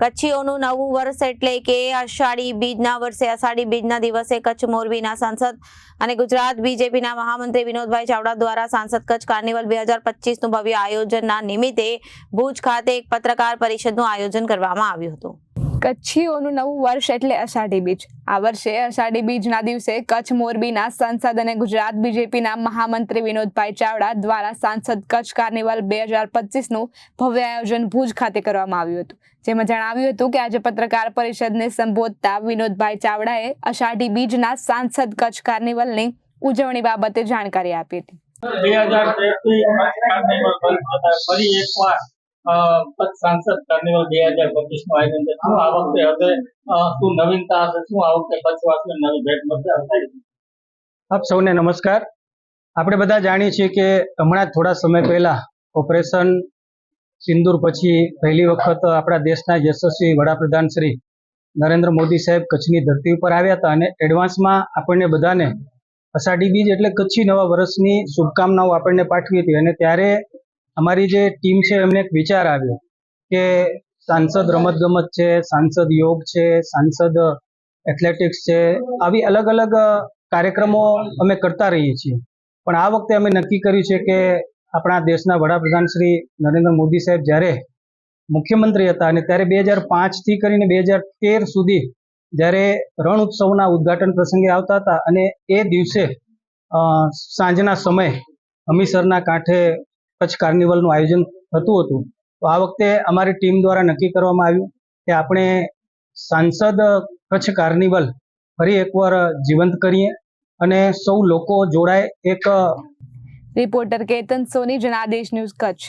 કચ્છીઓનું નવું વર્ષ એટલે કે અષાઢી બીજના વર્ષે અષાઢી બીજના દિવસે કચ્છ મોરબીના સાંસદ અને ગુજરાત બીજેપીના મહામંત્રી વિનોદભાઈ ચાવડા દ્વારા સાંસદ કચ્છ કાર્નિવલ 2025નું ભવ્ય આયોજનના નિમિત્તે ભુજ ખાતે એક પત્રકાર પરિષદનું આયોજન કરવામાં આવ્યું હતું। કચ્છીઓનું નવું વર્ષ એટલે અષાઢી બીજ। આ વર્ષે અષાઢી બીજના દિવસે કચ્છ મોરબીના સાંસદ અને ગુજરાત બીજેપીના મહામંત્રી વિનોદભાઈ ચાવડા દ્વારા સાંસદ કચ્છ કાર્નિવલ 2025નું ભવ્ય આયોજન ભુજ ખાતે કરવામાં આવ્યું હતું, જેમાં જણાવ્યું હતું કે આજે પત્રકાર પરિષદને સંબોધતા વિનોદભાઈ ચાવડાએ અષાઢી બીજના સાંસદ કચ્છ કાર્નિવલની ઉજવણી બાબતે જાણકારી આપી હતી। 2023 કચ્છ સાંસદ કાર્નિવલ 2025નું આયોજન છે। શું આ વખતે હવે શું નવીનતા હશે? શું આ વખતે કચ્છવાસીઓને નવી ભેટ મળશે? આપ સૌને નમસ્કાર। આપણે બધા જાણીએ છીએ કે હમણાં થોડા સમય પહેલા ઓપરેશન સિંદૂર પછી પહેલી વખત આપણા દેશના યશસ્વી વડાપ્રધાન શ્રી નરેન્દ્ર મોદી સાહેબ કચ્છની ધરતી ઉપર આવ્યા હતા અને એડવાન્સમાં આપણને બધાને અષાઢી બીજ એટલે કચ્છી નવા વર્ષની શુભકામનાઓ આપણને પાઠવી હતી। અને ત્યારે અમારી જે ટીમ છે એમને એક વિચાર આવ્યો કે સાંસદ રમતગમત છે, સાંસદ યોગ છે, સાંસદ એથ્લેટિક્સ છે, આવી અલગ અલગ કાર્યક્રમો અમે કરતા રહીએ છીએ। પણ આ વખતે અમે નક્કી કર્યું છે કે આપણા દેશના વડાપ્રધાન શ્રી નરેન્દ્ર મોદી સાહેબ જ્યારે મુખ્યમંત્રી હતા અને ત્યારે 2005થી કરીને 2013 સુધી જ્યારે રણ ઉત્સવના ઉદ્ઘાટન પ્રસંગે આવતા હતા અને એ દિવસે સાંજના સમયે હમીસરના કાંઠે કચ્છ કાર્નિવલનું આયોજન થતું હતું। તો આ વખતે અમારી ટીમ દ્વારા નક્કી કરવામાં આવ્યું કે આપણે સાંસદ કચ્છ કાર્નિવલ ફરી એકવાર જીવંત કરીએ અને સૌ લોકો જોડાય। એક રિપોર્ટર કેતન સોની, જનાદેશ ન્યૂઝ, કચ્છ।